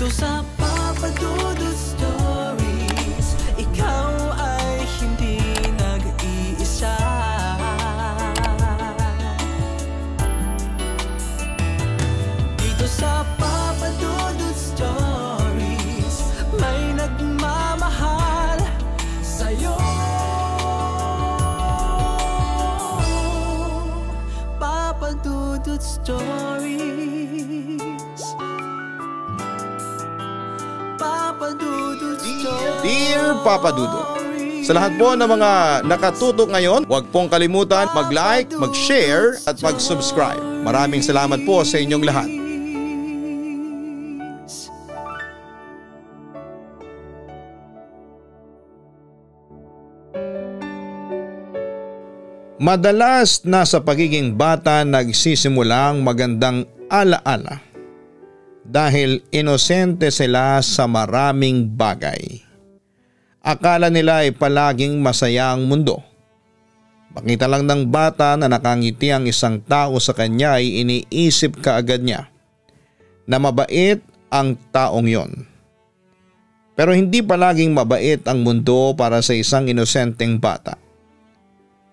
Dito sa Papa Dudut Stories, ikaw ay hindi nag-iisa. Dito sa Papa Dudut Stories, may nagmamahal sa'yo. Papa Dudut Stories, Papa Dudut Stories. Dear Papa Dudut, sa lahat po ng mga nakatutok ngayon, huwag pong kalimutan mag-like, mag-share at mag-subscribe. Maraming salamat po sa inyong lahat. Madalas na sa pagiging bata nagsisimulang magandang alaala dahil inosente sila sa maraming bagay. Akala nila ay palaging masaya ang mundo. Makita lang ng bata na nakangiti ang isang tao sa kanya ay iniisip kaagad niya na mabait ang taong yon. Pero hindi palaging mabait ang mundo para sa isang inosenteng bata.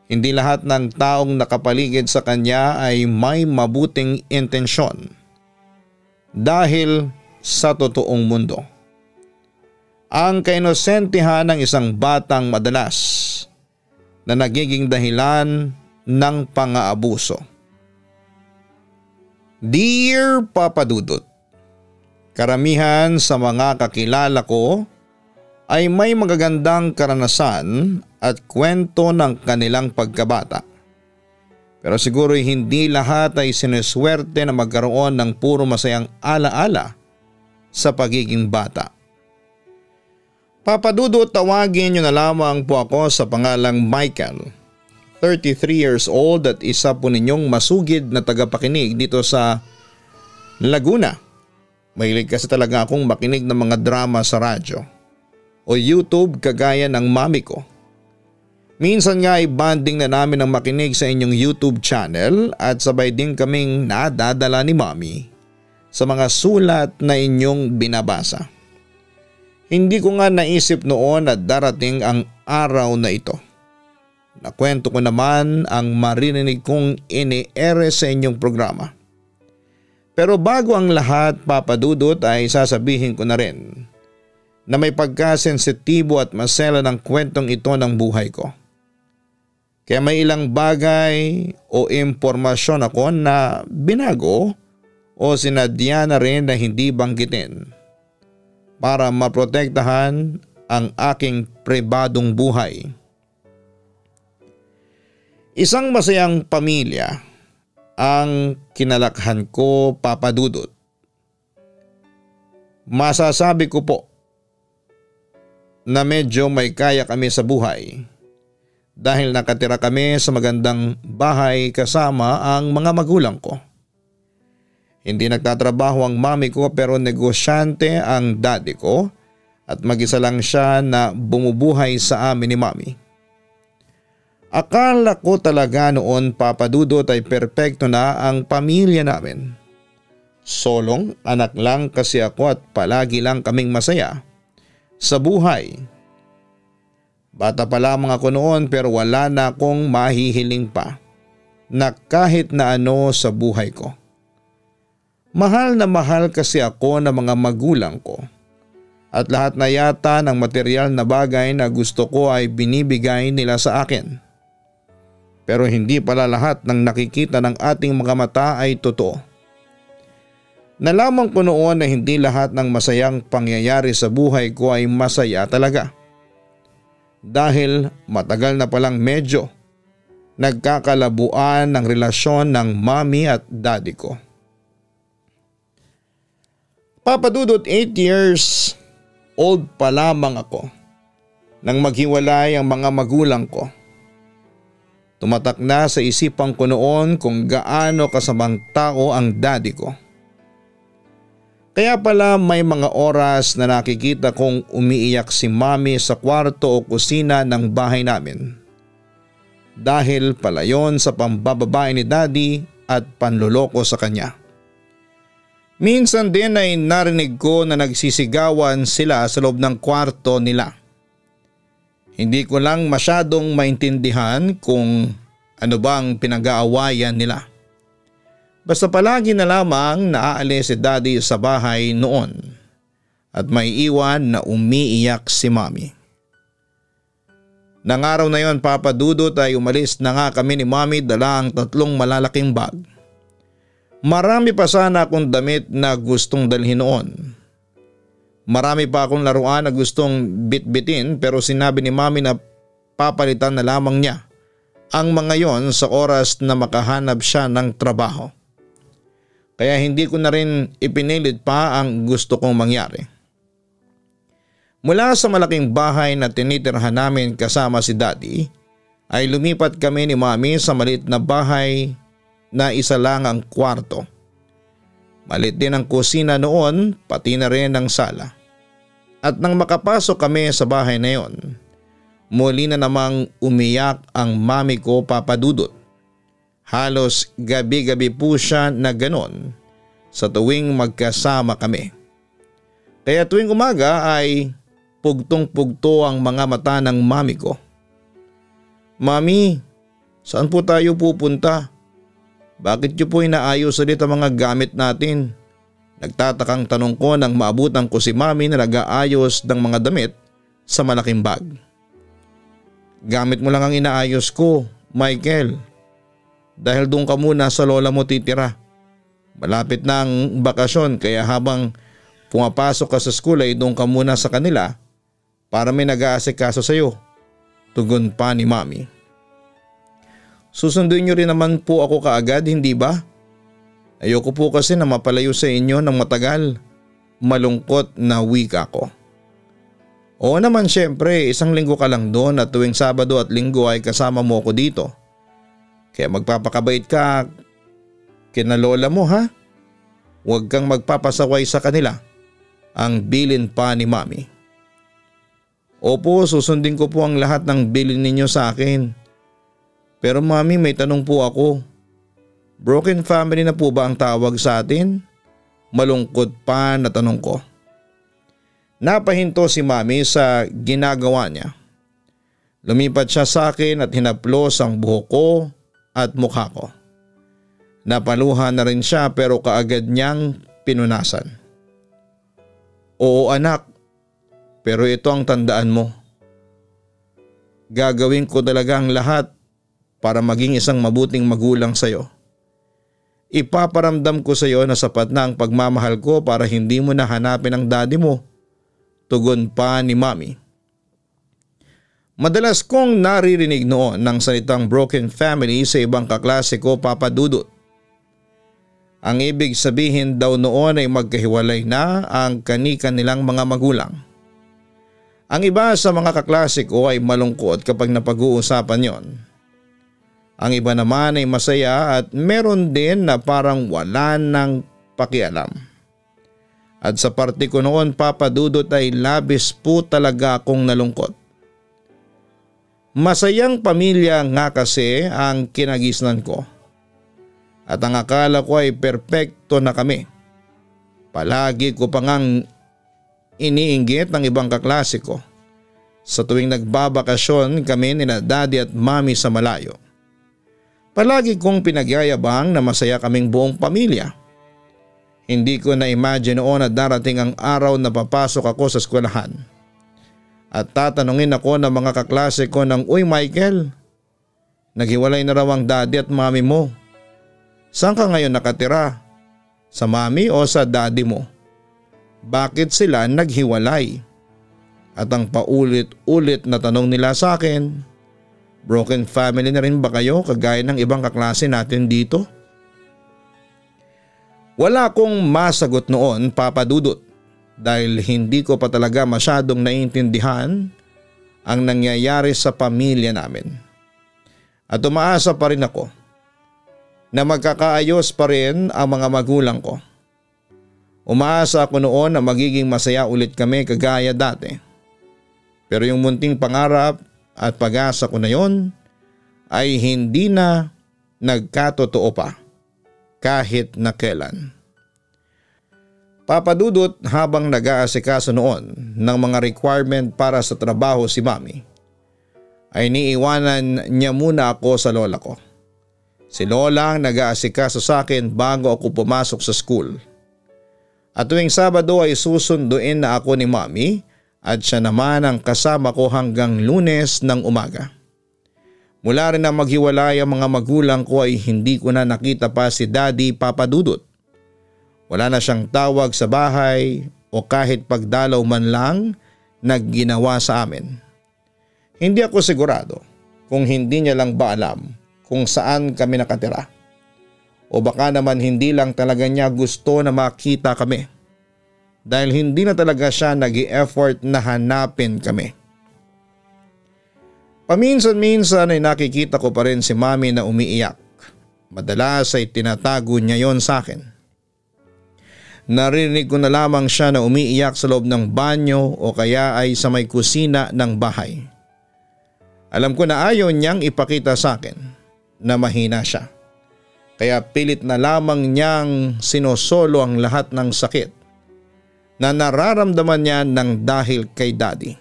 Hindi lahat ng taong nakapaligid sa kanya ay may mabuting intensyon dahil sa totoong mundo. Ang kainosentihan ng isang batang madalas na nagiging dahilan ng pang-aabuso. Dear Papa Dudut, karamihan sa mga kakilala ko ay may magagandang karanasan at kwento ng kanilang pagkabata. Pero siguro hindi lahat ay sineswerte na magkaroon ng puro masayang alaala sa pagiging bata. Papa Dudut, tawagin niyo na lamang po ako sa pangalang Michael, 33 years old at isa po ninyong masugid na tagapakinig dito sa Laguna. Mahilig kasi talaga akong makinig ng mga drama sa radyo o YouTube kagaya ng mami ko. Minsan nga ay banding na namin ang makinig sa inyong YouTube channel at sabay din kaming nadadala ni mami sa mga sulat na inyong binabasa. Hindi ko nga naisip noon na darating ang araw na ito. Nakwento ko naman ang maririnig kong ini-ere sa inyong programa. Pero bago ang lahat, Papa Dudut, ay sasabihin ko na rin na may pagkasensitibo at masela ng kwentong ito ng buhay ko. Kaya may ilang bagay o impormasyon ako na binago o sinadya na rin na hindi banggitin para maprotektahan ang aking pribadong buhay. Isang masayang pamilya ang kinalakhan ko, Papa Dudut. Masasabi ko po na medyo may kaya kami sa buhay dahil nakatira kami sa magandang bahay kasama ang mga magulang ko. Hindi nagtatrabaho ang mami ko pero negosyante ang daddy ko at mag-isa lang siya na bumubuhay sa amin ni mami. Akala ko talaga noon, Papa Dudut, ay perpekto na ang pamilya namin. Solong anak lang kasi ako at palagi lang kaming masaya sa buhay. Bata pa lamang ako noon pero wala na akong mahihiling pa na kahit na ano sa buhay ko. Mahal na mahal kasi ako ng mga magulang ko at lahat na yata ng material na bagay na gusto ko ay binibigay nila sa akin. Pero hindi pala lahat ng nakikita ng ating mga mata ay totoo. Nalaman ko noon na hindi lahat ng masayang pangyayari sa buhay ko ay masaya talaga. Dahil matagal na palang medyo nagkakalabuan ng relasyon ng mami at daddy ko. Papa Dudut, 8 years old pa lamang ako nang maghiwalay ang mga magulang ko. Tumatak na sa isipan ko noon kung gaano kasamang tao ang daddy ko. Kaya pala may mga oras na nakikita kong umiiyak si mami sa kwarto o kusina ng bahay namin. Dahil pala yon sa pambababae ni daddy at panloloko sa kanya. Minsan din ay narinig ko na nagsisigawan sila sa loob ng kwarto nila. Hindi ko lang masyadong maintindihan kung ano bang pinag-aawayan nila. Basta palagi na lamang naaalis si Daddy sa bahay noon at may iwan na umiiyak si Mommy. Nang araw na yon, Papa Dudut, ay umalis na nga kami ni Mommy dala ang 3 malalaking bag. Marami pa sana akong damit na gustong dalhin noon. Marami pa akong laruan na gustong bitbitin pero sinabi ni Mommy na papalitan na lamang niya ang mga yon sa oras na makahanap siya ng trabaho. Kaya hindi ko na rin ipinilit pa ang gusto kong mangyari. Mula sa malaking bahay na tinitirhan namin kasama si Daddy ay lumipat kami ni Mommy sa maliit na bahay na isa lang ang kwarto. Maliit din ang kusina noon, pati na rin ang sala. At nang makapasok kami sa bahay na yon, muli na namang umiyak ang mami ko, Papa Dudut. Halos gabi-gabi po siya na ganon sa tuwing magkasama kami. Kaya tuwing umaga ay pugtong-pugto ang mga mata ng mami ko. Mami, saan po tayo pupunta? Bakit niyo po inaayos ulit ang mga gamit natin? Nagtatakang tanong ko nang maabutan ko si Mami na nag-aayos ng mga damit sa malaking bag. Gamit mo lang ang inaayos ko, Michael. Dahil doon ka muna sa lola mo titira. Malapit na ang bakasyon kaya habang pumapasok ka sa school ay doon ka muna sa kanila para may nag-aasikaso sa iyo. Tugon pa ni Mami. Susunduin niyo rin naman po ako kaagad, hindi ba? Ayoko po kasi na mapalayo sa inyo ng matagal. Malungkot na wika ko. Oo naman, syempre, 1 linggo ka lang doon at tuwing Sabado at Linggo ay kasama mo ako dito. Kaya magpapakabait ka kina lola mo, ha? Huwag kang magpapasaway sa kanila. Ang bilin pa ni Mami. Opo, susundin ko po ang lahat ng bilin ninyo sa akin. Pero Mami, may tanong po ako. Broken family na po ba ang tawag sa atin? Malungkot pa na tanong ko. Napahinto si Mami sa ginagawa niya. Lumipat siya sa akin at hinaplos ang buhok ko at mukha ko. Napaluha na rin siya pero kaagad niyang pinunasan. Oo anak, pero ito ang tandaan mo. Gagawin ko talaga ang lahat para maging isang mabuting magulang sa iyo. Ipaparamdam ko sa iyo na sapat na ang pagmamahal ko para hindi mo na hanapin ang daddy mo. Tugon pa ni Mami. Madalas kong naririnig noon ng salitang broken family sa ibang kaklase ko, Papa Dudut. Ang ibig sabihin daw noon ay magkahiwalay na ang kani-kanilang mga magulang. Ang iba sa mga kaklase ko ay malungkot kapag napag-uusapan yon. Ang iba naman ay masaya at meron din na parang wala nang pakialam. At sa parte ko noon, Papa Dudut, ay labis po talaga akong nalungkot. Masayang pamilya nga kasi ang kinagisnan ko. At ang akala ko ay perpekto na kami. Palagi ko pa ngang iniinggit ng ibang kaklase ko sa tuwing nagbabakasyon kami nina Daddy at Mami sa malayo. Palagi kong pinagyayabang na masaya kaming buong pamilya. Hindi ko na-imagine noon na darating ang araw na papasok ako sa eskwelahan. At tatanungin ako ng mga kaklase ko ng, "Uy Michael, naghiwalay na raw ang daddy at mami mo. Saan ka ngayon nakatira? Sa mami o sa daddy mo? Bakit sila naghiwalay?" At ang paulit-ulit na tanong nila sa akin, broken family na rin ba kayo kagaya ng ibang kaklase natin dito? Wala akong masagot noon, Papa Dudut, dahil hindi ko pa talaga masyadong naiintindihan ang nangyayari sa pamilya namin. At umaasa pa rin ako na magkakaayos pa rin ang mga magulang ko. Umaasa ako noon na magiging masaya ulit kami kagaya dati. Pero yung munting pangarap at pag-asa ko na yon ay hindi na nagkatotoo pa kahit na kailan. Papadudot, habang nag-aasikaso noon ng mga requirement para sa trabaho si Mami, ay niiwanan niya muna ako sa lola ko. Si lola ang nag-aasikaso sa akin bago ako pumasok sa school. At tuwing Sabado ay susunduin na ako ni Mami at siya naman ang kasama ko hanggang Lunes ng umaga. Mula rin na maghiwalay ang mga magulang ko ay hindi ko na nakita pa si Daddy Papadudot. Wala na siyang tawag sa bahay o kahit pagdalaw man lang na ginawa sa amin. Hindi ako sigurado kung hindi niya lang ba alam kung saan kami nakatira. O baka naman hindi lang talaga niya gusto na makita kami dahil hindi na talaga siya nag-i-effort na hanapin kami. Paminsan-minsan ay nakikita ko pa rin si Mami na umiiyak. Madalas ay tinatago niya yon sa akin. Narinig ko na lamang siya na umiiyak sa loob ng banyo o kaya ay sa may kusina ng bahay. Alam ko na ayaw niyang ipakita sa akin na mahina siya. Kaya pilit na lamang niyang sinosolo ang lahat ng sakit na nararamdaman niya ng dahil kay Daddy.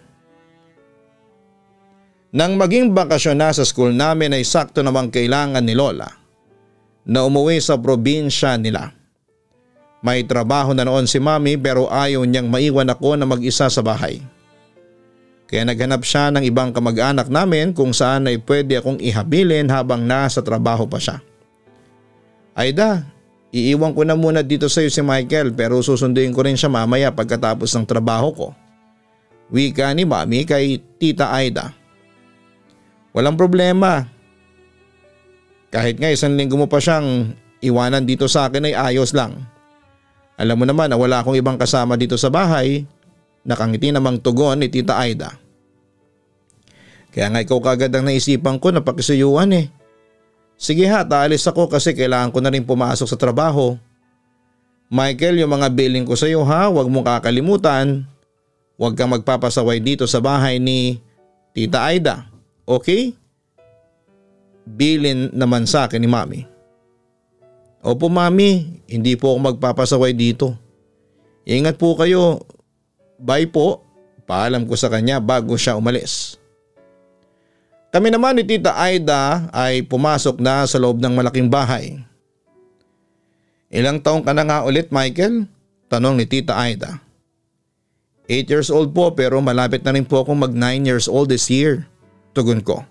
Nang maging bakasyon na sa school namin ay sakto namang kailangan ni Lola na umuwi sa probinsya nila. May trabaho na noon si Mami pero ayaw niyang maiwan ako na mag-isa sa bahay. Kaya naghanap siya ng ibang kamag-anak namin kung saan ay pwede akong ihabilin habang nasa trabaho pa siya. Aida, iiwan ko na muna dito sa iyo si Michael pero susunduin ko rin siya mamaya pagkatapos ng trabaho ko. Wika ni Mami kay Tita Aida. Walang problema. Kahit nga 1 linggo mo pa siyang iwanan dito sa akin ay ayos lang. Alam mo naman na wala akong ibang kasama dito sa bahay. Nakangiti namang tugon ni Tita Aida. Kaya nga ikaw kagad ang naisipan ko na pakisuyuan eh. Sige ha, taalis ako kasi kailangan ko na rin pumasok sa trabaho. Michael, yung mga billing ko sa iyo ha, huwag mong kakalimutan. Huwag kang magpapasaway dito sa bahay ni Tita Aida. Okay? Bilin naman sa akin ni Mami. Opo Mami, hindi po ako magpapasaway dito. Ingat po kayo. Bye po. Paalam ko sa kanya bago siya umalis. Kami naman ni Tita Aida ay pumasok na sa loob ng malaking bahay. Ilang taong ka na nga ulit Michael? Tanong ni Tita Aida. 8 years old po pero malapit na rin po akong mag 9 years old this year. Tugon ko.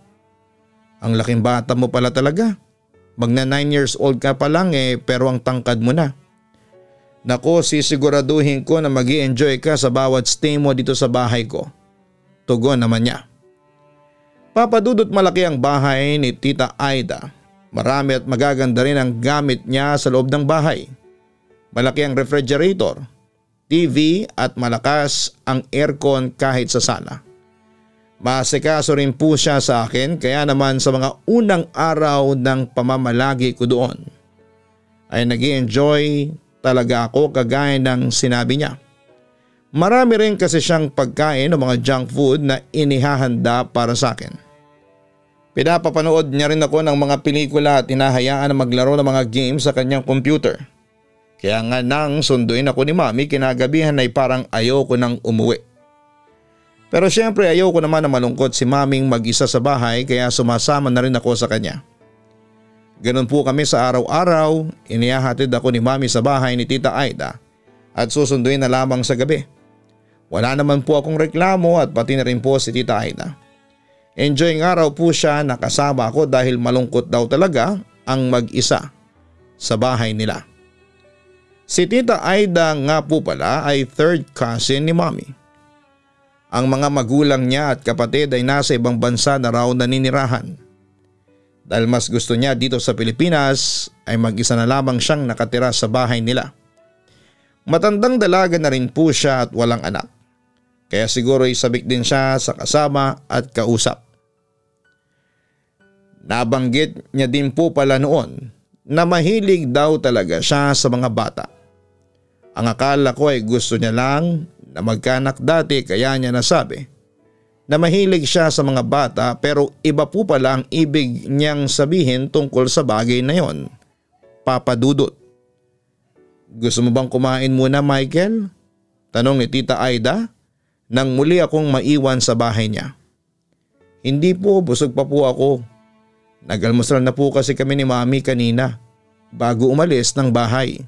Ang laking bata mo pala talaga. Magna 9 years old ka pa lang pero ang tangkad mo na. Nako, sisiguraduhin ko na mag-i-enjoy ka sa bawat stay mo dito sa bahay ko. Tugon naman niya. Papadudot malaki ang bahay ni Tita Aida. Marami at magaganda rin ang gamit niya sa loob ng bahay. Malaki ang refrigerator, TV at malakas ang aircon kahit sa sala. Masikaso rin po siya sa akin kaya naman sa mga unang araw ng pamamalagi ko doon ay nag-i-enjoy talaga ako kagaya ng sinabi niya. Marami rin kasi siyang pagkain o mga junk food na inihahanda para sa akin. Pinapapanood niya rin ako ng mga pelikula at hinahayaan na maglaro ng mga games sa kanyang computer. Kaya nga nang sunduin ako ni Mami kinagabihan ay parang ayoko nang umuwi. Pero syempre ayoko naman na malungkot si Maming mag-isa sa bahay kaya sumasama na rin ako sa kanya. Ganun po kami sa araw-araw, inihahatid ako ni Mami sa bahay ni Tita Aida at susunduin na lamang sa gabi. Wala naman po akong reklamo at pati na rin po si Tita Aida. Enjoy nga raw po siya na kasama ako dahil malungkot daw talaga ang mag-isa sa bahay nila. Si Tita Aida nga po pala ay third cousin ni Mami. Ang mga magulang niya at kapatid ay nasa ibang bansa na raw naninirahan. Dahil mas gusto niya dito sa Pilipinas ay mag-isa na lamang siyang nakatira sa bahay nila. Matandang dalaga na rin po siya at walang anak. Kaya siguro isabik din siya sa kasama at kausap. Nabanggit niya din po pala noon na mahilig daw talaga siya sa mga bata. Ang akala ko ay gusto niya lang na magkaanak dati kaya niya nasabi na mahilig siya sa mga bata pero iba po pala ang ibig niyang sabihin tungkol sa bagay na yon. Papadudot. Gusto mo bang kumain muna, Michael? Tanong ni Tita Aida nang muli akong maiwan sa bahay niya. Hindi po, busog pa po ako. Nag-almusal na po kasi kami ni Mami kanina bago umalis ng bahay.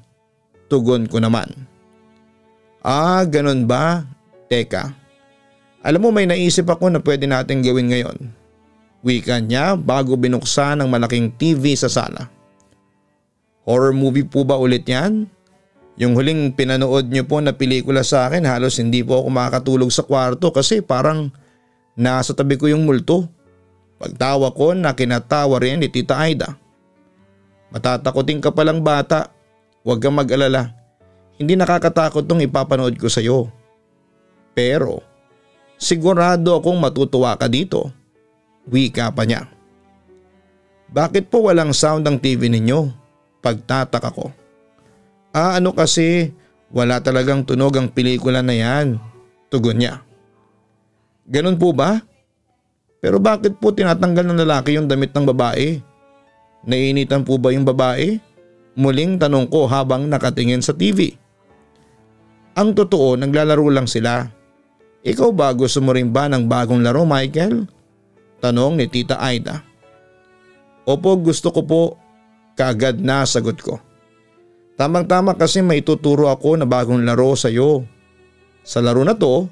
Tugon ko naman. Ah, ganun ba? Teka, alam mo may naisip ako na pwede natin gawin ngayon. Wika niya bago binuksan ang malaking TV sa sala. Horror movie po ba ulit yan? Yung huling pinanood niyo po na pelikula sa akin halos hindi po ako makakatulog sa kwarto kasi parang nasa tabi ko yung multo. Pagtawa ko na kinatawa rin ni Tita Aida. Matatakotin ka palang bata. Huwag kang mag-alala. Hindi nakakatakot tong ipapanood ko sa'yo. Pero sigurado akong matutuwa ka dito. Wika pa niya. Bakit po walang sound ang TV ninyo? Pagtataka ko. Ano kasi wala talagang tunog ang pelikula na yan. Tugon niya. Ganun po ba? Pero bakit po tinatanggal ng lalaki yung damit ng babae? Naiinitan po ba yung babae? Muling tanong ko habang nakatingin sa TV. Ang totoo, naglalaro lang sila. Ikaw ba gusto mo rin ba ng bagong laro, Michael? Tanong ni Tita Aida. Opo, gusto ko po. Kaagad na sagot ko. Tamang-tama kasi may tuturo ako na bagong laro sa iyo. Sa laro na to,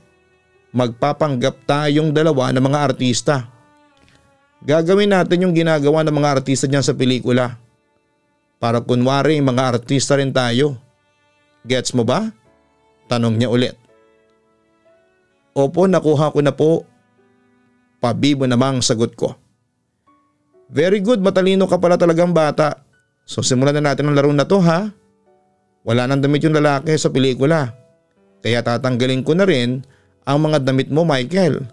magpapanggap tayong dalawa ng mga artista. Gagawin natin yung ginagawa ng mga artista dyan sa pelikula. Para kunwari mga artista rin tayo. Gets mo ba? Tanong niya ulit. Opo, nakuha ko na po. Pabibo namang sagot ko. Very good, matalino ka pala talagang bata. So simulan na natin ang laro na to, ha? Wala nang damit yung lalaki sa pelikula. Kaya tatanggalin ko na rin ang mga damit mo, Michael.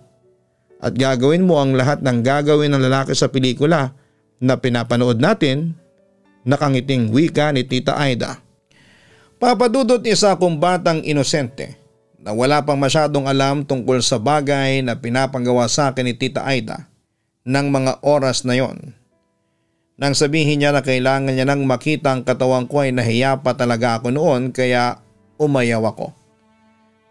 At gagawin mo ang lahat ng gagawin ng lalaki sa pelikula na pinapanood natin. Nakangiting wika ni Tita Aida. Papadudot isa akong batang inosente na wala pang masyadong alam tungkol sa bagay na pinapagawa sa akin ni Tita Aida ng mga oras na yon. Nang sabihin niya na kailangan niya nang makita ang katawan ko ay nahiya pa talaga ako noon kaya umayaw ako.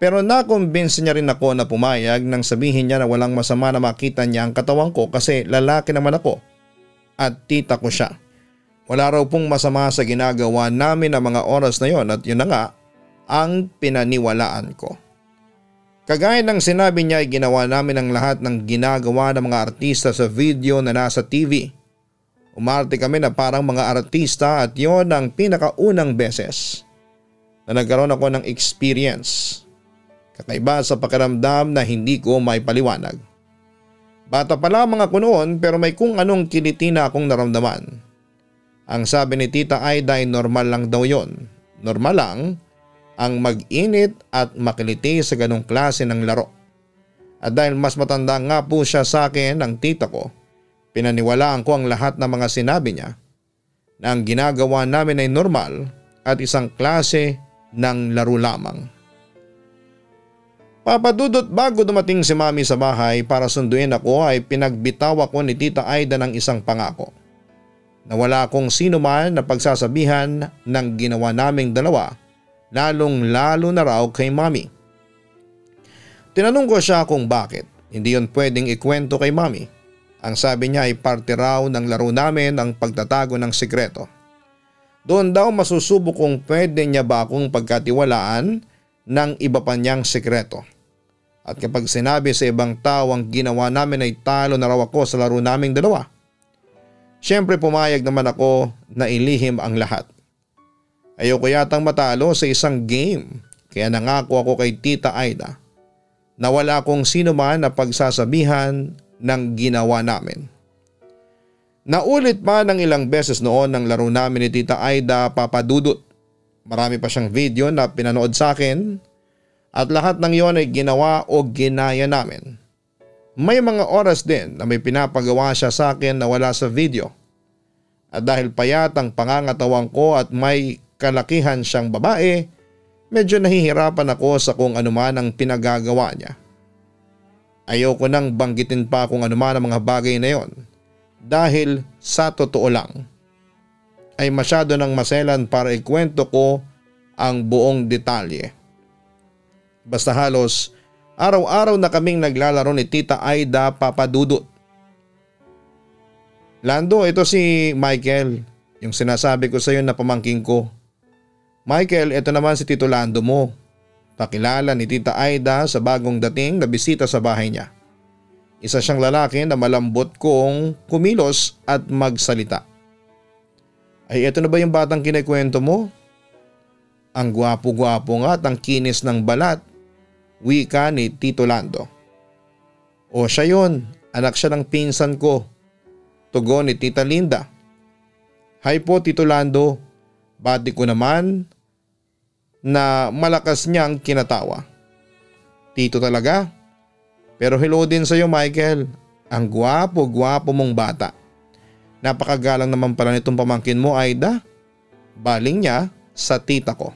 Pero nakumbinsi niya rin ako na pumayag nang sabihin niya na walang masama na makita niya ang katawan ko kasi lalaki naman ako at tita ko siya. Wala raw pong masama sa ginagawa namin ng mga oras na yon at yun na nga ang pinaniwalaan ko. Kagaya ng sinabi niya ay ginawa namin ang lahat ng ginagawa ng mga artista sa video na nasa TV. Umarte kami na parang mga artista at yon ang pinakaunang beses na nagkaroon ako ng experience. Kakaiba sa pakiramdam na hindi ko may paliwanag. Bata pa lamang ako noon pero may kung anong kiliti na akong naramdaman. Ang sabi ni Tita Aida ay normal lang daw yon. Normal lang ang mag-init at makiliti sa ganong klase ng laro. At dahil mas matanda nga po siya sa akin ng tita ko, pinaniwalaan ko ang lahat ng mga sinabi niya na ang ginagawa namin ay normal at isang klase ng laro lamang. Papadudot bago dumating si Mami sa bahay para sunduin ako ay pinagbitaw ako ni Tita Aida ng isang pangako. Na wala akong sino man na pagsasabihan ng ginawa naming dalawa, lalong lalo na raw kay Mami. Tinanong ko siya kung bakit hindi yon pwedeng ikwento kay Mami. Ang sabi niya ay parte raw ng laro namin ang pagtatago ng sikreto. Doon daw masusubok kung pwede niya ba akong pagkatiwalaan ng iba pa niyang sikreto. At kapag sinabi sa ibang tao ang ginawa namin ay talo na raw ako sa laro naming dalawa. Siyempre pumayag naman ako na ilihim ang lahat. Ayoko yatang matalo sa isang game kaya nangako ako kay Tita Aida na wala akong sino man na pagsasabihan ng ginawa namin. Naulit pa ng ilang beses noon ang laro namin ni Tita Aida, Papadudot. Marami pa siyang video na pinanood sa akin at lahat ng iyon ay ginawa o ginaya namin. May mga oras din na may pinapagawa siya sa akin na wala sa video. At dahil payat ang pangangatawan ko at may kalakihan siyang babae, medyo nahihirapan ako sa kung anuman ang pinagagawa niya. Ayoko nang banggitin pa kung anuman ang mga bagay na yon dahil sa totoo lang ay masyado nang maselan para ikwento ko ang buong detalye. Basta halos araw-araw na kaming naglalaro ni Tita Aida, Papa Dudut. Lando, ito si Michael, yung sinasabi ko sa iyo na pamangking ko. Michael, ito naman si Tito Lando mo. Pakilala ni Tita Aida sa bagong dating na bisita sa bahay niya. Isa siyang lalaki na malambot kong kumilos at magsalita. Ay, ito na ba yung batang kinikwento mo? Ang gwapo-gwapo nga at ang kinis ng balat, wika ni Tito Lando. O siya yun, anak siya ng pinsan ko. Tugon ni Tita Linda. Hi po Tito Lando, bati ko naman na malakas niyang kinatawa. Tito talaga? Pero hello din sa iyo Michael, ang gwapo-gwapo mong bata. Napakagalang naman pala nitong pamangkin mo Aida. Baling niya sa tita ko.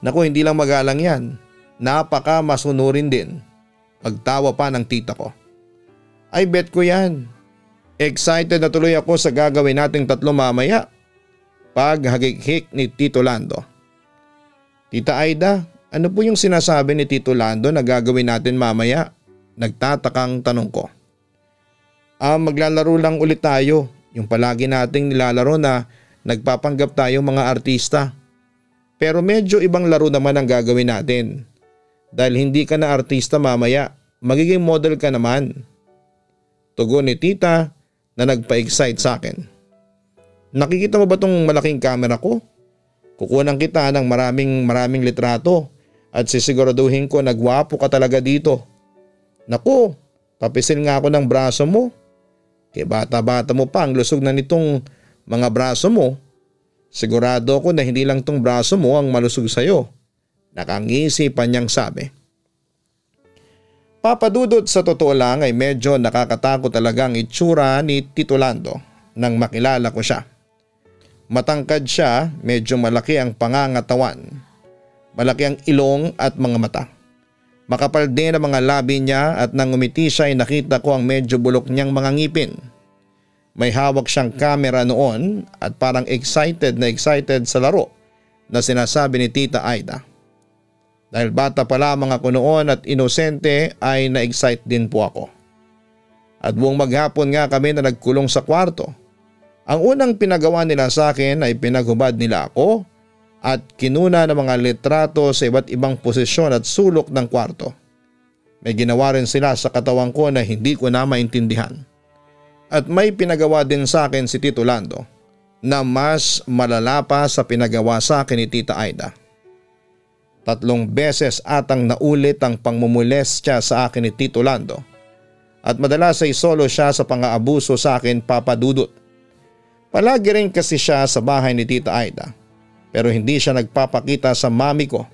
Naku, hindi lang magalang yan, napaka masunurin din. Pagtawa pa ng tita ko. Ay bet ko yan. Excited na tuloy ako sa gagawin nating tatlo mamaya. Paghagik-hik ni Tito Lando. Tita Aida, ano po yung sinasabi ni Tito Lando na gagawin natin mamaya? Nagtatakang tanong ko. Maglalaro lang ulit tayo. Yung palagi nating nilalaro na nagpapanggap tayo mga artista. Pero medyo ibang laro naman ang gagawin natin. Dahil hindi ka na artista mamaya, magiging model ka naman. Tugon ni tita na nagpa-excite sa akin. Nakikita mo ba tong malaking camera ko? Kukunan kita ng maraming litrato at sisiguraduhin ko na gwapo ka talaga dito. Naku, papisil nga ako ng braso mo. Kaya bata-bata mo pa ang lusog na nitong mga braso mo. Sigurado ako na hindi lang tong braso mo ang malusog sa'yo. Nakangisi pa niyang sabi. Papadudot, sa totoo lang ay medyo nakakatakot talaga ang itsura ni Tito Lando nang makilala ko siya. Matangkad siya, medyo malaki ang pangangatawan. Malaki ang ilong at mga mata. Makapal din ang mga labi niya at nang umiti siya ay nakita ko ang medyo bulok niyang mga ngipin. May hawak siyang camera noon at parang excited sa laro na sinasabi ni Tita Aida. Dahil bata pa lamang ako noon at inosente ay na-excite din po ako. At buong maghapon nga kami na nagkulong sa kwarto. Ang unang pinagawa nila sa akin ay pinaghubad nila ako at kinuna ng mga litrato sa iba't ibang posisyon at sulok ng kwarto. May ginawa rin sila sa katawan ko na hindi ko na maintindihan. At may pinagawa din sa akin si Tito Lando na mas malala pa sa pinagawa sa akin ni Tita Aida. 3 beses atang naulit ang pangmumulestya sa akin ni Tito Lando at madalas ay solo siya sa pang-aabuso sa akin, Papa Dudut. Palagi rin kasi siya sa bahay ni Tita Aida pero hindi siya nagpapakita sa mami ko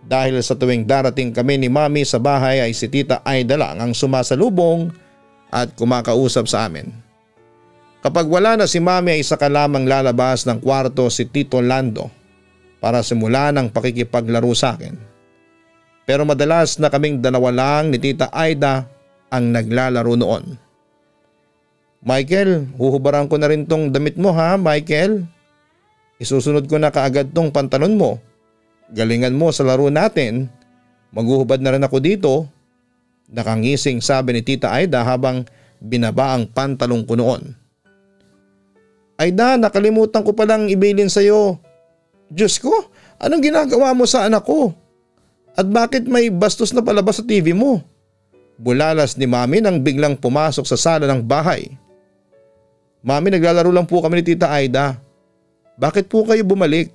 dahil sa tuwing darating kami ni mami sa bahay ay si Tita Aida lang ang sumasalubong at kumakausap sa amin. Kapag wala na si mami ay saka lamang lalabas ng kwarto si Tito Lando para simulan ang pakikipaglaro sa akin. Pero madalas na kaming dalawa lang ni Tita Aida ang naglalaro noon. Michael, huhubaran ko na rin tong damit mo ha, Michael. Isusunod ko na kaagad tong pantalon mo. Galingan mo sa laro natin. Maghuhubad na rin ako dito. Nakangising sabi ni Tita Aida habang binaba ang pantalong ko noon. Aida, nakalimutan ko palang ibilin sa'yo. Diyos ko, anong ginagawa mo sa anak ko? At bakit may bastos na palabas sa TV mo? Bulalas ni Mami nang biglang pumasok sa sala ng bahay. Mami, naglalaro lang po kami ni Tita Aida. Bakit po kayo bumalik?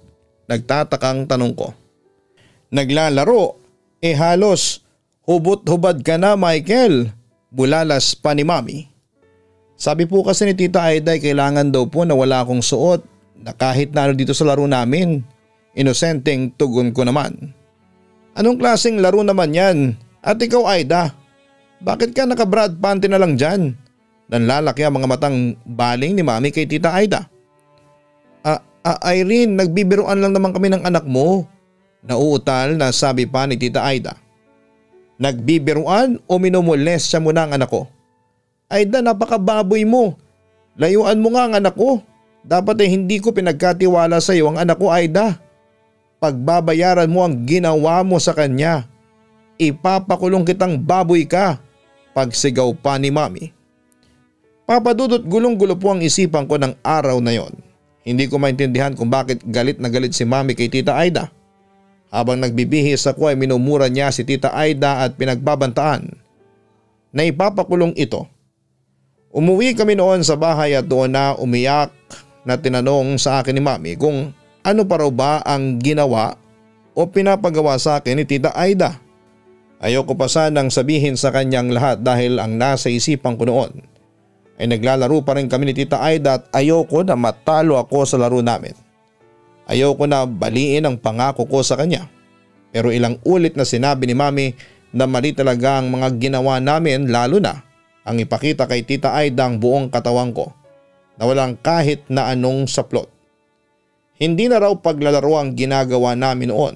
Nagtatakang tanong ko. Naglalaro? Halos hubot-hubad ka na, Michael. Bulalas pa ni Mami. Sabi po kasi ni Tita Aida ay kailangan daw po na wala akong suot na kahit na ano dito sa laro namin. Inosenteng tugon ko naman. Anong klaseng laro naman yan? At ikaw Aida, bakit ka naka-brad panty na lang dyan? Nanlalaki ang mga matang baling ni Mami kay Tita Aida. Irene, nagbibiruan lang naman kami ng anak mo. Nauutal na sabi pa ni Tita Aida. Nagbibiruan o minumolestya mo na ang anak ko? Aida, napakababoy mo. Layuan mo nga ang anak ko. Dapat ay hindi ko pinagkatiwala sa iyo ang anak ko, Aida. pagbabayaran mo ang ginawa mo sa kanya. Ipapakulong kitang baboy ka, pagsigaw pa ni Mami. Papa Dudut, gulong-gulo po ang isipan ko ng araw na yon. Hindi ko maintindihan kung bakit galit na galit si Mami kay Tita Aida. Habang nagbibihis ako ay minumura niya si Tita Aida at pinagbabantaan na ipapakulong ito. Umuwi kami noon sa bahay at doon na umiyak na tinanong sa akin ni Mami kung ano pa raw ba ang ginawa o pinapagawa sa akin ni Tita Aida. Ayoko pa sanang sabihin sa kanyang lahat dahil ang nasa isipan ko noon ay naglalaro pa rin kami ni Tita Aida at ayoko na matalo ako sa laro namin. Ayoko na baliin ang pangako ko sa kanya. Pero ilang ulit na sinabi ni Mami na mali talaga ang mga ginawa namin, lalo na ang ipakita kay Tita Aida ang buong katawan ko na walang kahit na anong saplot. Hindi na raw paglalaro ang ginagawa namin noon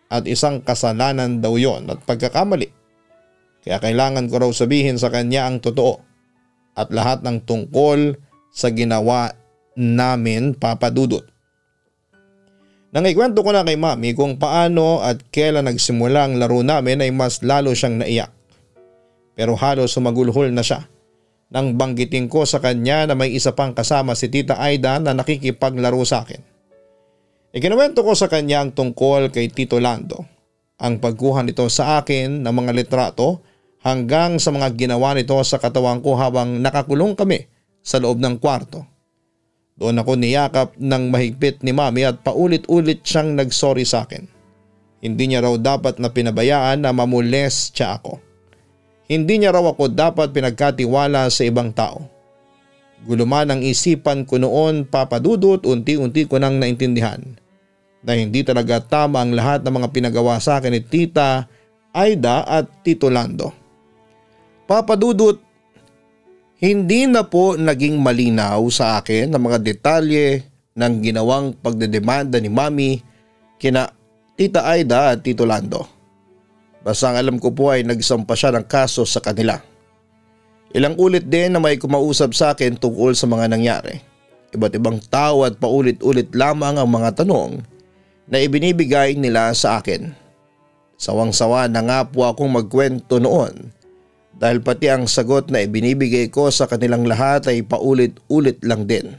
at isang kasalanan daw yon at pagkakamali. Kaya kailangan ko raw sabihin sa kanya ang totoo at lahat ng tungkol sa ginawa namin, Papa Dudut. Nang ikwento ko na kay Mami kung paano at kailan nagsimula ang laro namin ay mas lalo siyang naiyak. Pero halos sumagulhol na siya nang banggitin ko sa kanya na may isa pang kasama si Tita Aida na nakikipaglaro sa akin. Ikinuwento ko sa kanya ang tungkol kay Tito Lando, ang pagkuha nito sa akin ng mga litrato hanggang sa mga ginawa nito sa katawan ko habang nakakulong kami sa loob ng kwarto. Doon ako niyakap ng mahigpit ni Mami at paulit-ulit siyang nagsorry sa akin. Hindi niya raw dapat na pinabayaan na mamolestya ako. Hindi niya raw ako dapat pinagkatiwala sa ibang tao. Guluman ang isipan ko noon, Papa Dudut, unti-unti ko nang naintindihan na hindi talaga tama ang lahat ng mga pinagawa sa akin ni Tita Aida at Tito Lando. Papa Dudut, hindi na po naging malinaw sa akin ang mga detalye ng ginawang pagdedemanda ni Mami kina Tita Aida at Tito Lando. Basta ang alam ko po ay nagsampa siya ng kaso sa kanila. Ilang ulit din na may kumausap sa akin tungkol sa mga nangyari. Iba't ibang tao at paulit-ulit lamang ang mga tanong na ibinibigay nila sa akin. Sawang-sawa na nga po akong magkwento noon. Dahil pati ang sagot na ibinibigay ko sa kanilang lahat ay paulit-ulit lang din.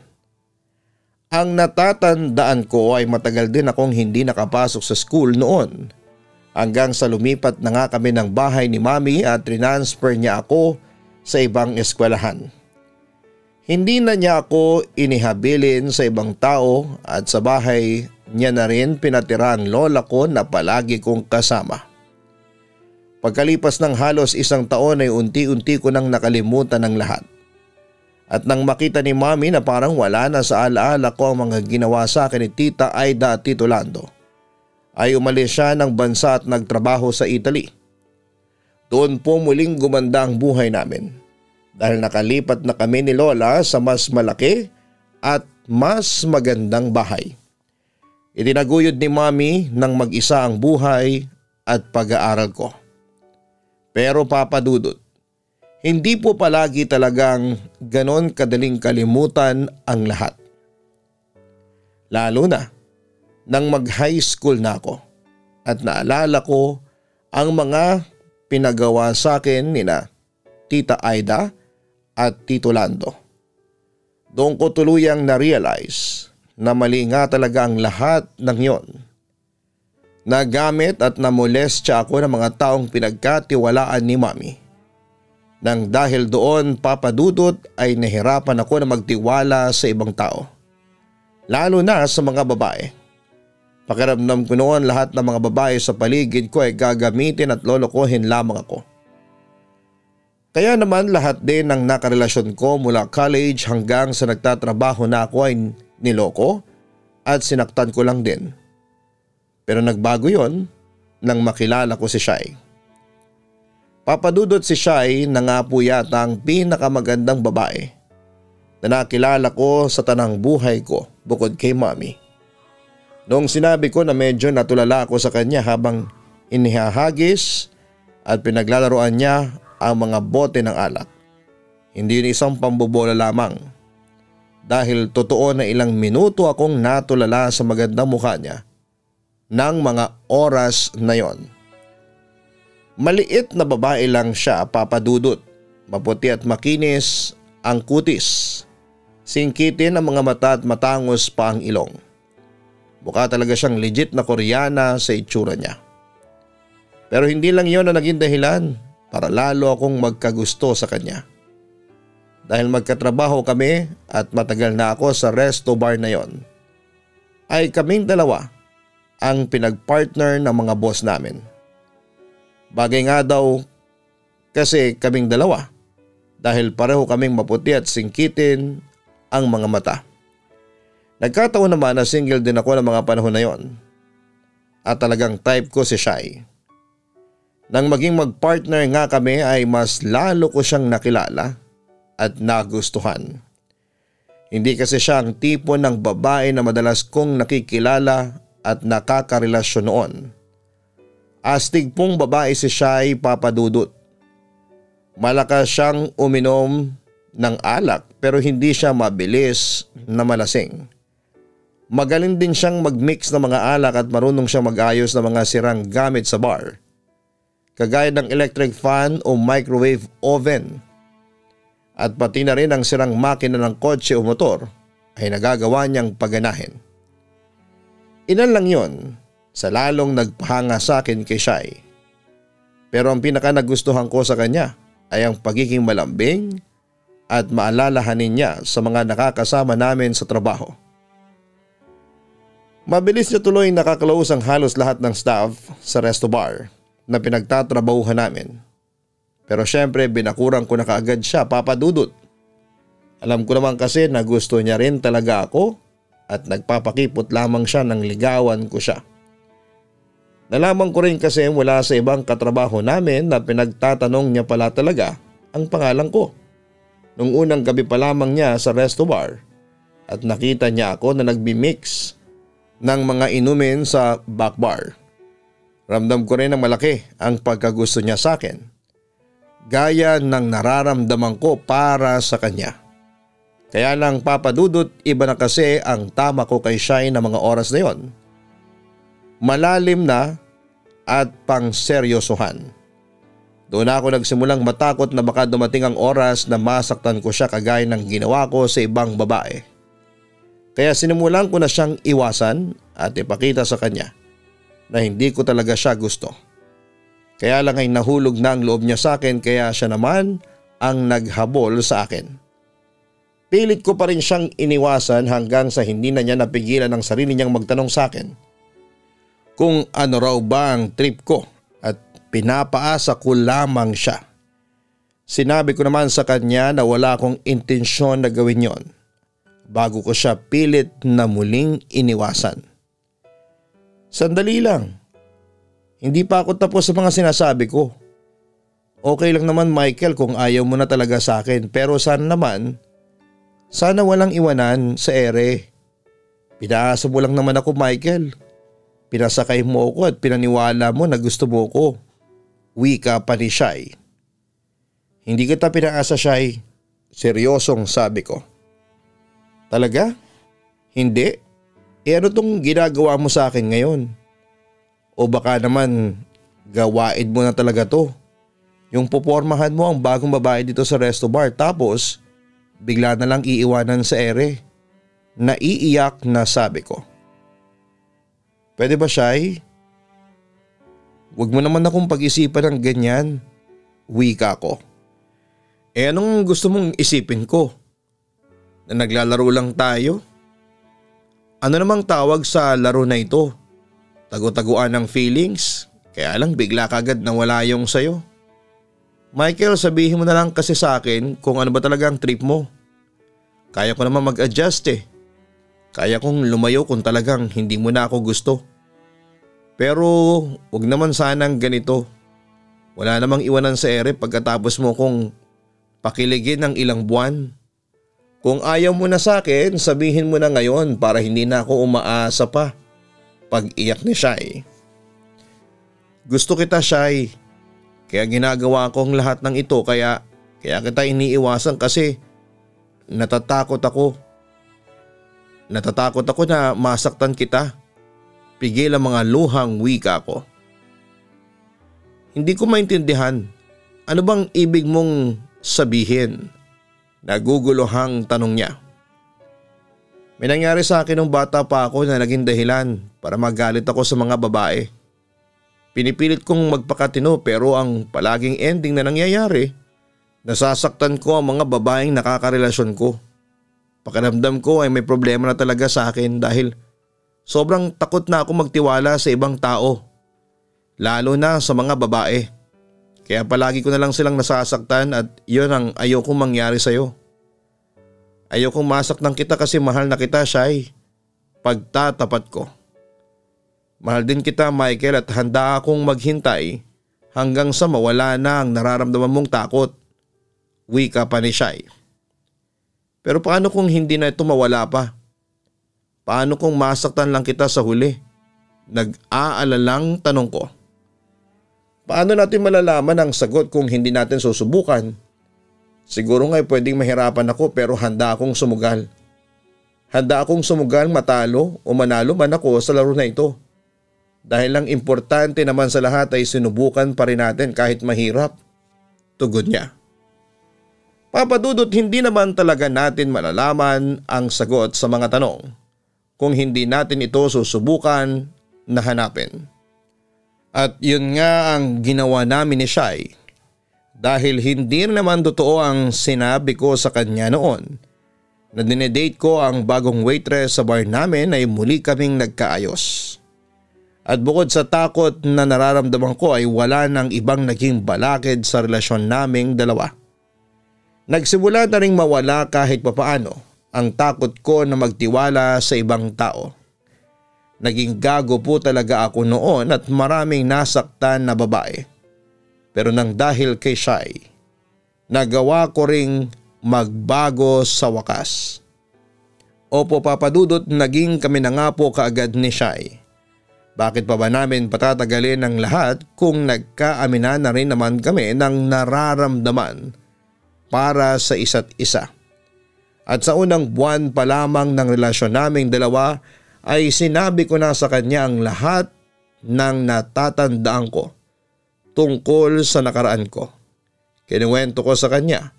Ang natatandaan ko ay matagal din akong hindi nakapasok sa school noon. Hanggang sa lumipat na nga kami ng bahay ni Mami at transfer niya ako sa ibang eskwelahan. Hindi na niya ako inihabilin sa ibang tao at sa bahay niya na rin pinatira ang lola ko na palagi kong kasama. Pagkalipas ng halos isang taon ay unti-unti ko nang nakalimutan ng lahat. At nang makita ni Mami na parang wala na sa alaala ko ang mga ginawa sa akin ni Tita Aida at Tito Lando, ay umalis siya ng bansa at nagtrabaho sa Italy. Doon po muling gumanda ang buhay namin dahil nakalipat na kami ni Lola sa mas malaki at mas magandang bahay. Itinaguyod ni Mami ng mag-isa ang buhay at pag-aaral ko. Pero Papa Dudut, hindi po palagi talagang ganon kadaling kalimutan ang lahat. Lalo na nang mag-high school na ako at naalala ko ang mga pinagawa sa akin nina Tita Aida at Tito Lando. Doon ko tuluyang na-realize na mali nga talaga ang lahat ng yon. Nagamit at namolestya ako ng mga taong pinagkatiwalaan ni Mami. Nang dahil doon, Papa Dudut, ay nahirapan ako na magtiwala sa ibang tao. Lalo na sa mga babae. Pakiramdam ko noon lahat ng mga babae sa paligid ko ay gagamitin at lolokohin lamang ako. Kaya naman lahat din ng nakarelasyon ko mula college hanggang sa nagtatrabaho na ako ay niloko at sinaktan ko lang din. Pero nagbago yon nang makilala ko si Shai. Papa Dudut, si Shai na nga po yata ang pinakamagandang babae na nakilala ko sa tanang buhay ko bukod kay Mami. Noong sinabi ko na medyo natulala ako sa kanya habang inihahagis at pinaglalaroan niya ang mga bote ng alak. Hindi yun isang pambobola lamang. Dahil totoo na ilang minuto akong natulala sa magandang mukha niya ng mga oras na yon. Maliit na babae lang siya, Papa Dudut. Maputi at makinis ang kutis. Singkitin ang mga mata at matangos pa ang ilong. Mukha talaga siyang legit na Koreana sa itsura niya. Pero hindi lang yon ang naging dahilan para lalo akong magkagusto sa kanya. Dahil magkatrabaho kami at matagal na ako sa resto bar na yon, ay kaming dalawa ang pinagpartner ng mga boss namin. Bagay nga daw kasi kaming dalawa dahil pareho kaming maputi at singkitin ang mga mata. Nagkataon naman na single din ako ng mga panahon na yon at talagang type ko si Shai. Nang maging magpartner nga kami ay mas lalo ko siyang nakilala at nagustuhan. Hindi kasi siya ang tipo ng babae na madalas kong nakikilala at nakakarelasyon noon. Astig pong babae si Shai, Papa Dudut. Malakas siyang uminom ng alak pero hindi siya mabilis na malasing. Magaling din siyang magmix ng mga alak at marunong siyang mag-ayos ng mga sirang gamit sa bar. Kagaya ng electric fan o microwave oven. At pati na rin ang sirang makina ng kotse o motor ay nagagawa niyang paganahin. Ilan lang yon sa lalong nagpahanga sa akin kay Shai. Pero ang pinaka nagustuhan ko sa kanya ay ang pagiging malambing at maalalahanin niya sa mga nakakasama namin sa trabaho. Mabilis niya tuloy nakaklose ang halos lahat ng staff sa resto bar na pinagtatrabahuhan namin. Pero syempre binakurang ko na kaagad siya, Papa Dudut. Alam ko naman kasi na gusto niya rin talaga ako at nagpapakipot lamang siya nang ligawan ko siya. Nalaman ko rin kasi mula sa ibang katrabaho namin na pinagtatanong niya pala talaga ang pangalan ko. Nung unang gabi pa lamang niya sa resto bar at nakita niya ako na nagbi-mix ng mga inumin sa back bar. Ramdam ko rin ng malaki ang pagkagusto niya sa akin. Gaya ng nararamdaman ko para sa kanya. Kaya lang Papa Dudut, iba na kasi ang tama ko kay Shai na mga oras na yon. Malalim na at pang seryosohan. Doon ako nagsimulang matakot na baka dumating ang oras na masaktan ko siya kagaya ng ginawa ko sa ibang babae. Kaya sinimulan ko na siyang iwasan at ipakita sa kanya na hindi ko talaga siya gusto. Kaya lang ay nahulog na ang loob niya sa akin kaya siya naman ang naghabol sa akin. Pilit ko pa rin siyang iniwasan hanggang sa hindi na niya napigilan ang sarili niyang magtanong sa akin kung ano raw ba ang trip ko at pinapaasa ko lamang siya. Sinabi ko naman sa kanya na wala akong intensyon na gawin yon bago ko siya pilit na muling iniwasan. Sandali lang. Hindi pa ako tapos sa mga sinasabi ko. Okay lang naman Michael kung ayaw mo na talaga sa akin pero sana walang iwanan sa ere. Pinaasa mo lang naman ako Michael. Pinasakay mo ako at pinaniwala mo na gusto mo ko. Wika pa ni Shai. Hindi kita pinaasa Shai. Seryosong sabi ko. Talaga? Hindi? Ano tong ginagawa mo sa akin ngayon? O baka naman gawain mo na talaga to. Yung pupormahan mo ang bagong babae dito sa resto bar tapos bigla na lang iiwanan sa ere. Naiiyak na sabi ko. Pwede ba Shai? Huwag mo naman akong pag-isipan ng ganyan. Wika ko. Anong gusto mong isipin ko? Na naglalaro lang tayo? Ano namang tawag sa laro na ito? Tago-taguan ng feelings? Kaya lang bigla kagad nawala yung sayo. Michael, sabihin mo na lang kasi sa akin kung ano ba talaga ang trip mo. Kaya ko naman mag-adjust eh. Kaya kong lumayo kung talagang hindi mo na ako gusto. Pero wag naman sanang ganito. Wala namang iwanan sa ere pagkatapos mo kong pakiligin ng ilang buwan. Kung ayaw mo na sa akin, sabihin mo na ngayon para hindi na ako umaasa pa. Pag-iyak ni Shai. Gusto kita Shai. Kaya ginagawa ko ang lahat ng ito kaya kita iniiwasan kasi natatakot ako. Natatakot ako na masaktan kita. pigil ang mga luhang wika ko. Hindi ko maintindihan. Ano bang ibig mong sabihin? Naguguluhang tanong niya. May nangyari sa akin nung bata pa ako na naging dahilan para magalit ako sa mga babae. Pinipilit kong magpakatino pero ang palaging ending na nangyayari, nasasaktan ko ang mga babaeng nakakarelasyon ko. Pakiramdam ko ay may problema na talaga sa akin dahil sobrang takot na ako magtiwala sa ibang tao. Lalo na sa mga babae. Kaya palagi ko na lang silang nasasaktan at yun ang ayokong mangyari sa'yo. Ayokong masaktan kita kasi mahal na kita, Shai. Pagtatapat ko. Mahal din kita, Michael, at handa akong maghintay hanggang sa mawala na ang nararamdaman mong takot. Wika pa ni Shai. Pero paano kung hindi na ito mawala pa? Paano kung masaktan lang kita sa huli? Nag-aalalang tanong ko. Paano natin malalaman ang sagot kung hindi natin susubukan? Siguro nga'y pwedeng mahirapan ako pero handa akong sumugal. Handa akong sumugal matalo o manalo man ako sa laro na ito. Dahil lang importante naman sa lahat ay sinubukan pa rin natin kahit mahirap. Tugon niya. Papa Dudut, hindi naman talaga natin malalaman ang sagot sa mga tanong kung hindi natin ito susubukan na hanapin. At yun nga ang ginawa namin ni Shai. Dahil hindi naman totoo ang sinabi ko sa kanya noon na dinedate ko ang bagong waitress sa bar namin ay muli kaming nagkaayos. At bukod sa takot na nararamdaman ko ay wala nang ibang naging balakid sa relasyon naming dalawa. Nagsimula na ring mawala kahit papaano ang takot ko na magtiwala sa ibang tao. Naging gago po talaga ako noon at maraming nasaktan na babae. Pero nang dahil kay Shai, nagawa ko ring magbago sa wakas. Opo Papa Dudut, naging kami na nga po kaagad ni Shai. Bakit pa ba namin patatagalin ang lahat kung nagkaaminan na rin naman kami ng nararamdaman para sa isa't isa? At sa unang buwan pa lamang ng relasyon naming dalawa ay sinabi ko na sa kanya ang lahat ng natatandaan ko tungkol sa nakaraan ko. Kinuwento ko sa kanya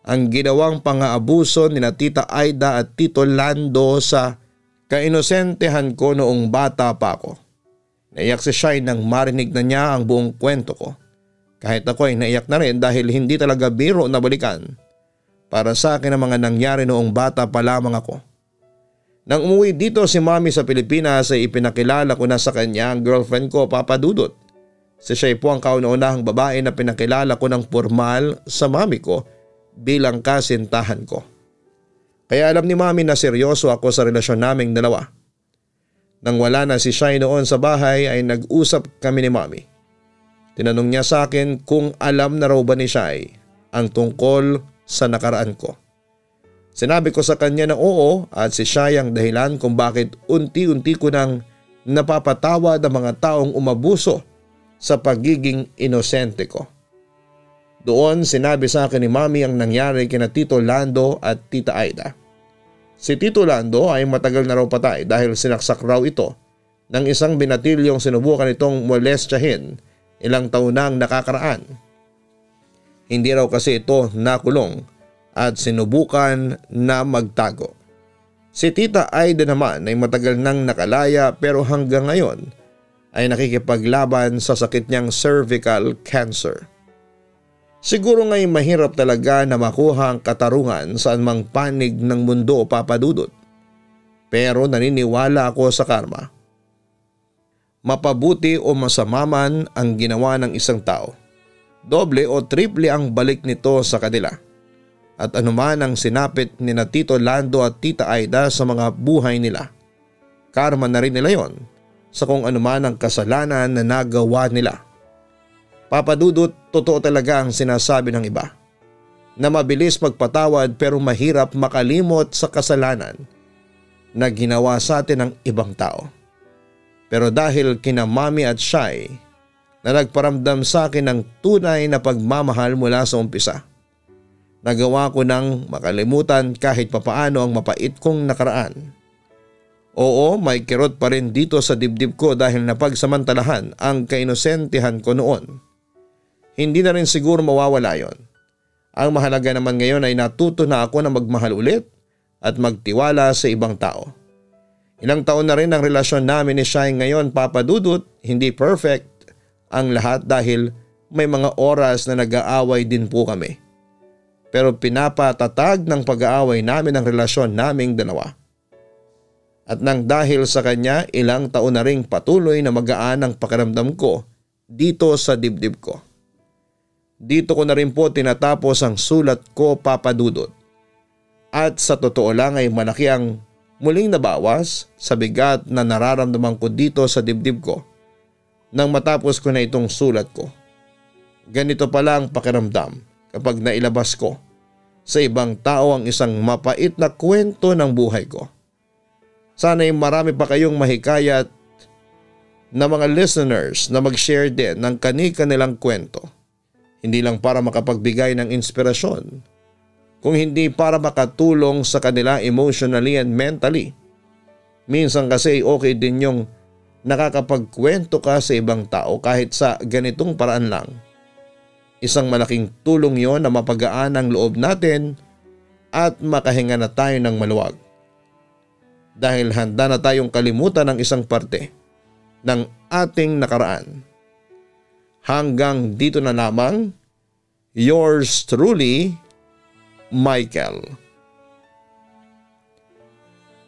ang ginawang pang-aabuso ni na Tita Aida at Tito Lando sa kainosentehan ko noong bata pa ako. Naiyak si Shai nang marinig na niya ang buong kwento ko. Kahit ako ay naiyak na rin dahil hindi talaga biro na balikan para sa akin ang mga nangyari noong bata pa lamang ako. Nang umuwi dito si Mami sa Pilipinas ay ipinakilala ko na sa kanya ang girlfriend ko, Papa Dudut. Si Shai po ang kauna-unahang babae na pinakilala ko ng formal sa mami ko bilang kasintahan ko. Kaya alam ni Mami na seryoso ako sa relasyon naming dalawa. Nang wala na si Shai noon sa bahay ay nag-usap kami ni Mami. Tinanong niya sa akin kung alam na raw ba ni Shai ang tungkol sa nakaraan ko. Sinabi ko sa kanya na oo at si Shai ang dahilan kung bakit unti-unti ko nang napapatawad ang mga taong umabuso sa pagiging inosente ko. Doon sinabi sa akin ni Mami ang nangyari kina Tito Lando at Tita Aida. Si Tito Lando ay matagal na raw patay dahil sinaksak raw ito ng isang binatilyong sinubukan itong molestyahin ilang taon nang nakakaraan. Hindi raw kasi ito nakulong at sinubukan na magtago. Si Tita Aida naman ay matagal nang nakalaya pero hanggang ngayon ay nakikipaglaban sa sakit niyang cervical cancer. Siguro nga'y mahirap talaga na makuha ang katarungan saan mang panig ng mundo, Papa Dudut. Pero naniniwala ako sa karma. Mapabuti o masama man ang ginawa ng isang tao, doble o triple ang balik nito sa kanila. At anuman ang sinapit ni na Tito Lando at Tita Aida sa mga buhay nila, karma na rin nila yon sa kung anuman ang kasalanan na nagawa nila. Papa Dudut, totoo talaga ang sinasabi ng iba na mabilis magpatawad pero mahirap makalimot sa kasalanan na ginawa sa atin ng ibang tao. Pero dahil kina Mami at Shai na nagparamdam sa akin ng tunay na pagmamahal mula sa umpisa, nagawa ko nang makalimutan kahit papaano ang mapait kong nakaraan. Oo, may kirot pa rin dito sa dibdib ko dahil napagsamantalahan ang kainosentihan ko noon. Hindi na rin siguro mawawala yon. Ang mahalaga naman ngayon ay natuto na ako na magmahal ulit at magtiwala sa ibang tao. Ilang taon na rin ang relasyon namin ni Shai ngayon, Papa Dudut. Hindi perfect ang lahat dahil may mga oras na nag-aaway din po kami. Pero pinapatatag ng pag-aaway namin ang relasyon naming dalawa. At nang dahil sa kanya, ilang taon na ring patuloy na magaan ang pakiramdam ko dito sa dibdib ko. Dito ko na rin po tinatapos ang sulat ko, Papa Dudut. At sa totoo lang ay malaki ang muling nabawas sa bigat na nararamdaman ko dito sa dibdib ko nang matapos ko na itong sulat ko. Ganito pala ang pakiramdam kapag nailabas ko sa ibang tao ang isang mapait na kwento ng buhay ko. Sana'y marami pa kayong mahikayat na mga listeners na mag-share din ng kani-kanilang kwento. Hindi lang para makapagbigay ng inspirasyon, kung hindi para makatulong sa kanila emotionally and mentally. Minsan kasi okay din yung nakakapagkwento ka sa ibang tao kahit sa ganitong paraan lang. Isang malaking tulong yon na mapagaan ang loob natin at makahinga na tayo ng maluwag. Dahil handa na tayong kalimutan ng isang parte ng ating nakaraan. Hanggang dito na lamang, yours truly, Michael.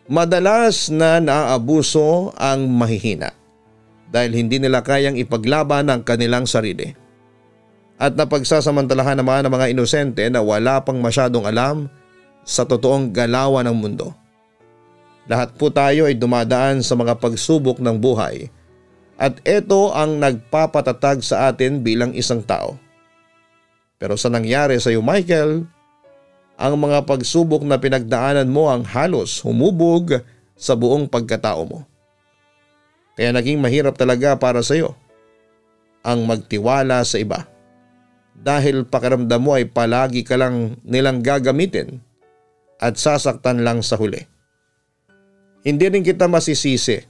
Madalas na naaabuso ang mahihina dahil hindi nila kayang ipaglaban ang kanilang sarili. At napagsasamantalahan naman ng mga inosente na wala pang masyadong alam sa totoong galawan ng mundo. Lahat po tayo ay dumadaan sa mga pagsubok ng buhay at ito ang nagpapatatag sa atin bilang isang tao. Pero sa nangyari sa iyo, Michael, ang mga pagsubok na pinagdaanan mo ang halos humubog sa buong pagkatao mo. Kaya naging mahirap talaga para sa iyo ang magtiwala sa iba. Dahil pakiramdam mo ay palagi ka lang nilang gagamitin at sasaktan lang sa huli. Hindi rin kita masisisi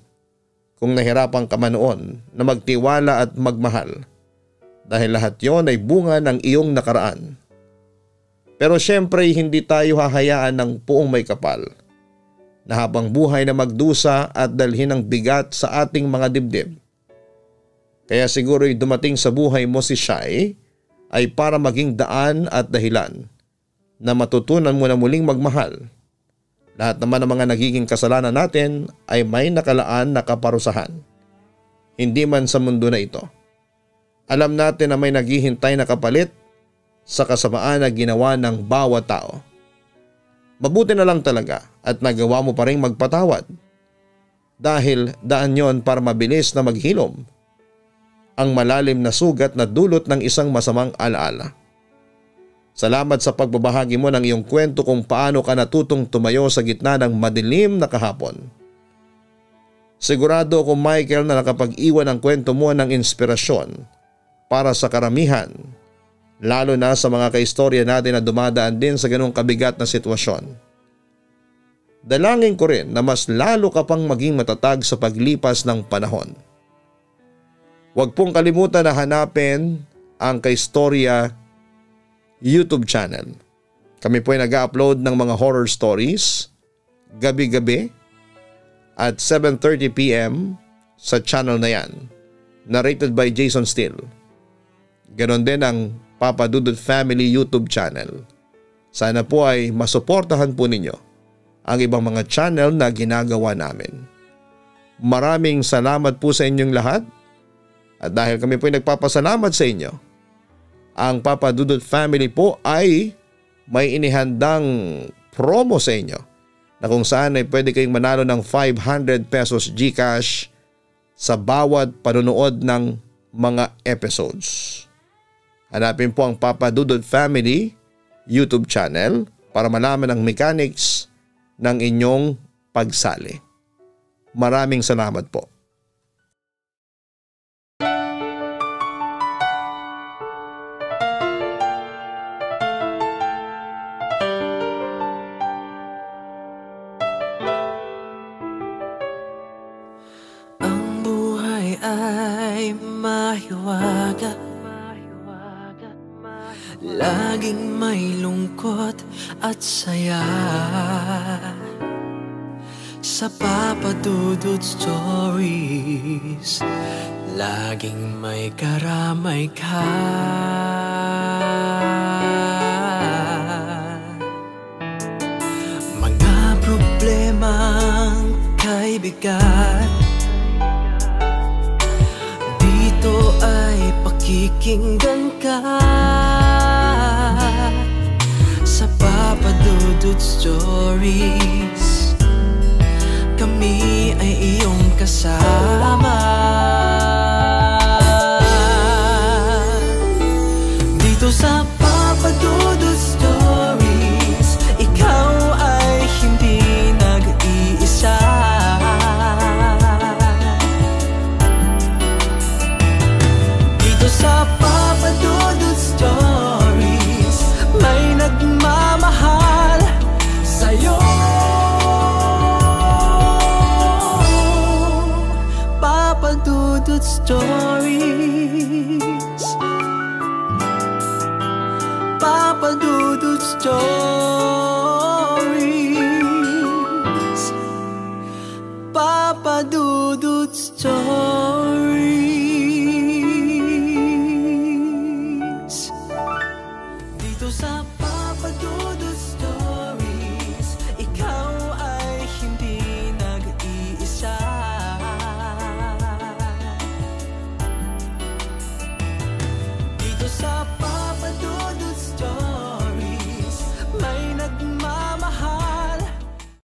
kung nahirapan ka man noon na magtiwala at magmahal dahil lahat yon ay bunga ng iyong nakaraan. Pero syempre hindi tayo hahayaan ng puong may kapal na habang buhay na magdusa at dalhin ang bigat sa ating mga dibdib. Kaya siguro'y dumating sa buhay mo si Shai ay para maging daan at dahilan na matutunan mo na muling magmahal. Lahat naman ng mga nagiging kasalanan natin ay may nakalaan na kaparusahan. Hindi man sa mundo na ito. Alam natin na may naghihintay na kapalit sa kasamaan na ginawa ng bawat tao. Mabuti na lang talaga at nagawa mo pa rin magpatawad. Dahil daan yon para mabilis na maghilom ang malalim na sugat na dulot ng isang masamang alaala. Salamat sa pagbabahagi mo ng iyong kwento kung paano ka natutong tumayo sa gitna ng madilim na kahapon. Sigurado ako, Michael, na nakapag-iwan ang kwento mo ng inspirasyon para sa karamihan, lalo na sa mga kaistorya natin na dumadaan din sa ganong kabigat na sitwasyon. Dalangin ko rin na mas lalo ka pang maging matatag sa paglipas ng panahon. Huwag pong kalimutan na hanapin ang Kaistorya YouTube channel. Kami po ay nag-upload ng mga horror stories gabi-gabi at 7:30 PM sa channel na yan. Narrated by Jason Steele. Ganon din ang Papa Dudut Family YouTube channel. Sana po ay masuportahan po ninyo ang ibang mga channel na ginagawa namin. Maraming salamat po sa inyong lahat at dahil kami po ay nagpapasalamat sa inyo, ang Papa Dudut Family po ay may inihandang promo sa inyo na kung saan ay pwede kayong manalo ng 500 pesos GCash sa bawat panonood ng mga episodes. Hanapin po ang Papa Dudut Family YouTube channel para malaman ang mechanics ng inyong pagsali. Maraming salamat po. ay mahiwaga, laging may lungkot at saya. Sa Papa Dudut Stories, laging may karamay ka. Mga problemang kay bigat, dito ay pakikinggan ka. Sa Papa Dudut Stories, kami ay iyong kasama. Dito sa Papa Dudut Stories, ikaw ay hindi nag-iisa. Dito sa Papa Dudut Stories, may nagmamahal sa'yo. Papa Dudut Stories, Papa Dudut Stories, Papa Dudut Stories.